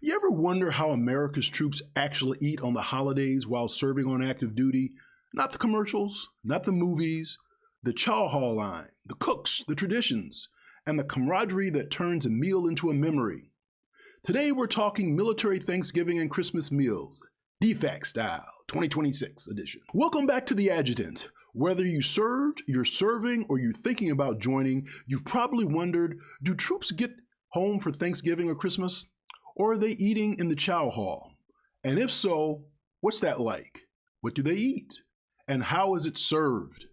You ever wonder how America's troops actually eat on the holidays while serving on active duty? Not the commercials, not the movies, the Chow line, the cooks, the traditions, and the camaraderie that turns a meal into a memory. Today we're talking military Thanksgiving and Christmas meals, DFAC style, 2026 edition. Welcome back to The Adjutant. Whether you served, you're serving, or you're thinking about joining, you've probably wondered, do troops get home for Thanksgiving or Christmas? Or are they eating in the Chow Hall? And if so, what's that like? What do they eat? And how is it served?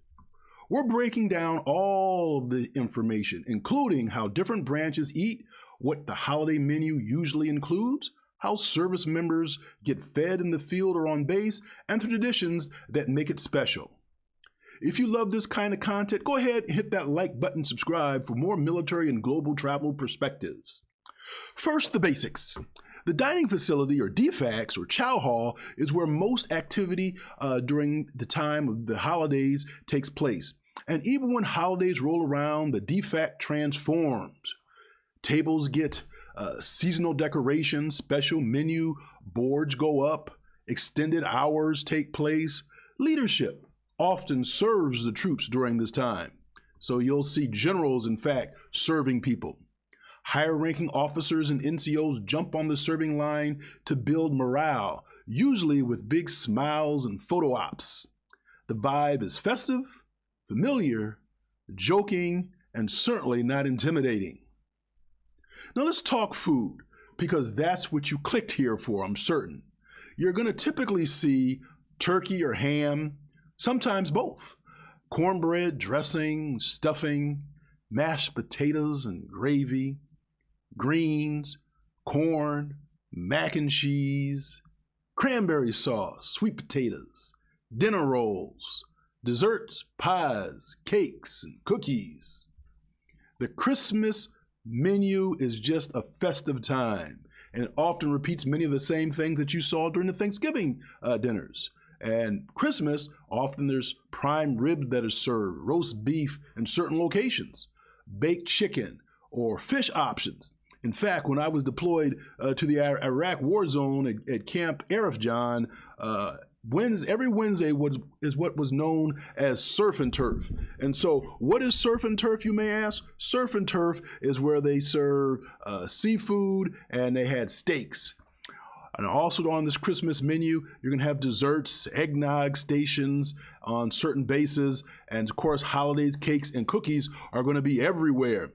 We're breaking down all of the information, including how different branches eat, what the holiday menu usually includes, how service members get fed in the field or on base, and the traditions that make it special. If you love this kind of content, go ahead and hit that like button, subscribe for more military and global travel perspectives. First, the basics. The dining facility, or DFACs, or Chow Hall, is where most activity during the time of the holidays takes place. And even when holidays roll around, the DFAC transforms. Tables get seasonal decorations, special menu boards go up, extended hours take place. Leadership often serves the troops during this time. So you'll see generals, in fact, serving people. Higher ranking officers and NCOs jump on the serving line to build morale, usually with big smiles and photo ops. The vibe is festive, familiar, joking, and certainly not intimidating. Now let's talk food, because that's what you clicked here for, I'm certain. You're going to typically see turkey or ham, sometimes both. Cornbread, dressing, stuffing, mashed potatoes and gravy, greens, corn, mac and cheese, cranberry sauce, sweet potatoes, dinner rolls, desserts, pies, cakes, and cookies. The Christmas menu is just a festive time, and it often repeats many of the same things that you saw during the Thanksgiving dinners. And Christmas, often there's prime rib that is served, roast beef in certain locations, baked chicken, or fish options. In fact, when I was deployed to the Iraq war zone at Camp Arifjan, every Wednesday is what was known as surf and turf. And so what is surf and turf, you may ask? Surf and turf is where they serve seafood, and they had steaks. And also on this Christmas menu, you're going to have desserts, eggnog stations on certain bases, and of course, holidays, cakes, and cookies are going to be everywhere.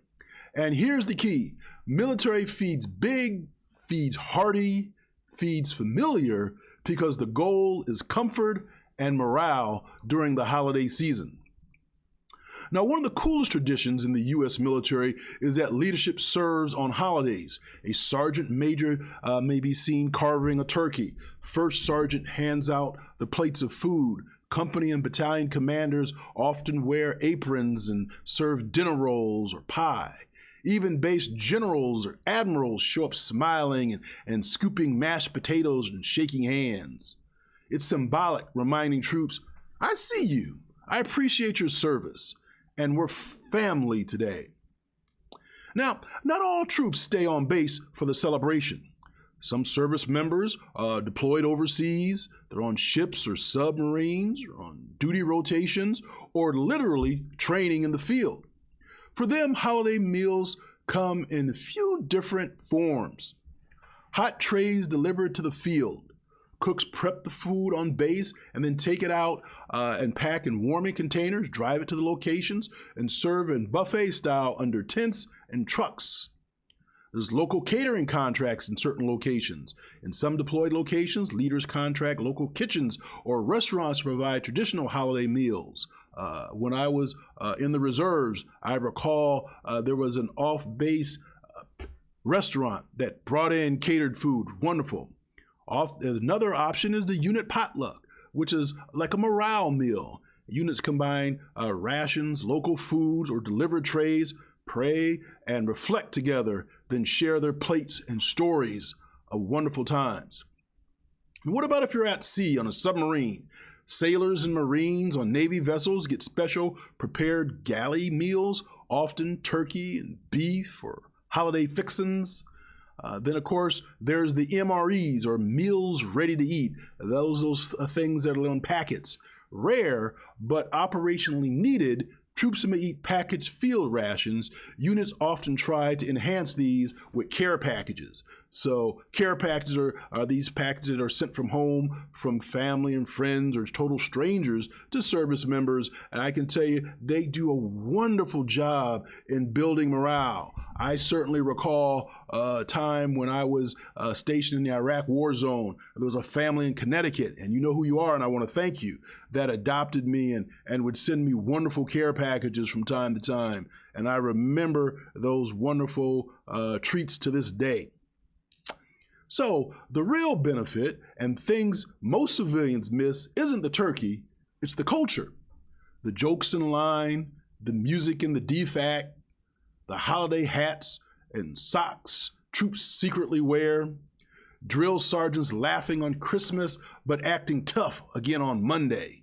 And here's the key. Military feeds big, feeds hearty, feeds familiar, because the goal is comfort and morale during the holiday season. Now, one of the coolest traditions in the U.S. military is that leadership serves on holidays. A sergeant major may be seen carving a turkey. First sergeant hands out the plates of food. Company and battalion commanders often wear aprons and serve dinner rolls or pie. Even base generals or admirals show up smiling and scooping mashed potatoes and shaking hands. It's symbolic, reminding troops, I see you, I appreciate your service, and we're family today. Now, not all troops stay on base for the celebration. Some service members are deployed overseas. They're on ships or submarines, or on duty rotations, or literally training in the field. For them, holiday meals come in a few different forms. Hot trays delivered to the field. Cooks prep the food on base and then take it out and pack in warming containers, drive it to the locations, and serve in buffet style under tents and trucks. There's local catering contracts in certain locations. In some deployed locations, leaders contract local kitchens or restaurants to provide traditional holiday meals. When I was in the reserves, I recall there was an off-base restaurant that brought in catered food. Wonderful. Another option is the unit potluck, which is like a morale meal. Units combine rations, local foods, or delivered trays, pray, and reflect together, then share their plates and stories of wonderful times. And what about if you're at sea on a submarine? Sailors and Marines on Navy vessels get special prepared galley meals, often turkey and beef or holiday fixins. Then, of course, there's the MREs, or meals ready to eat. Those things that are on packets. Rare, but operationally needed, troops may eat packaged field rations. Units often try to enhance these with care packages. So care packages are these packages that are sent from home, from family and friends or total strangers to service members. And I can tell you, they do a wonderful job in building morale. I certainly recall a time when I was stationed in the Iraq war zone. There was a family in Connecticut, and you know who you are, and I want to thank you, that adopted me and would send me wonderful care packages from time to time. And I remember those wonderful treats to this day. So the real benefit and things most civilians miss isn't the turkey, it's the culture. The jokes in line, the music in the DFAC, the holiday hats and socks troops secretly wear, drill sergeants laughing on Christmas but acting tough again on Monday,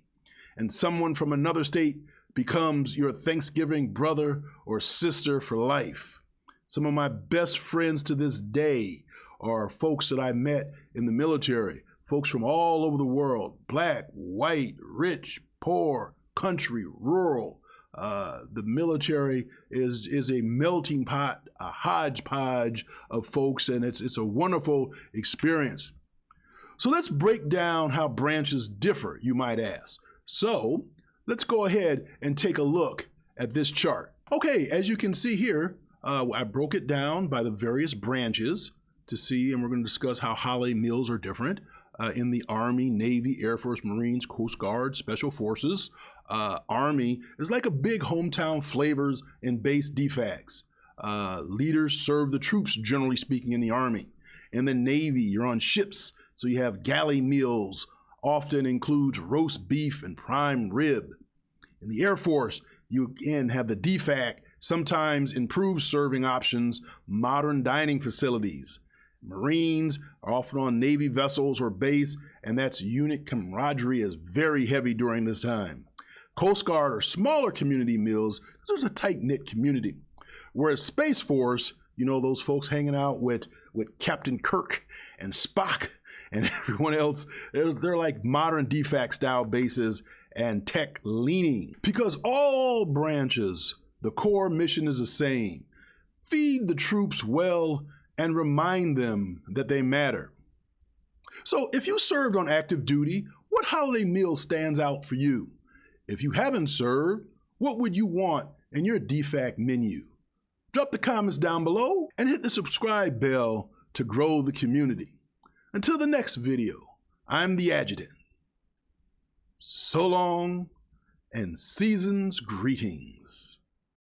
and someone from another state becomes your Thanksgiving brother or sister for life. Some of my best friends to this day are folks that I met in the military, folks from all over the world, black, white, rich, poor, country, rural. The military is a melting pot, a hodgepodge of folks, and it's a wonderful experience. So let's break down how branches differ, you might ask. So let's go ahead and take a look at this chart. Okay, as you can see here, I broke it down by the various branches to see, and we're going to discuss how holiday meals are different in the Army, Navy, Air Force, Marines, Coast Guard, Special Forces. Army is like a big hometown flavors and base DFACs. Leaders serve the troops, generally speaking, in the Army. In the Navy, you're on ships, so you have galley meals, often includes roast beef and prime rib. In the Air Force, you again have the DFAC, sometimes improved serving options, modern dining facilities. Marines are often on Navy vessels or base, and that's unit camaraderie is very heavy during this time. Coast Guard are smaller community meals because there's a tight-knit community. Whereas Space Force, you know, those folks hanging out with Captain Kirk and Spock and everyone else, they're like modern DFAC style bases and tech leaning. Because all branches, the core mission is the same. Feed the troops well and remind them that they matter. So if you served on active duty, what holiday meal stands out for you? If you haven't served, what would you want in your DFAC menu? Drop the comments down below and hit the subscribe bell to grow the community. Until the next video, I'm the Adjutant. So long and season's greetings.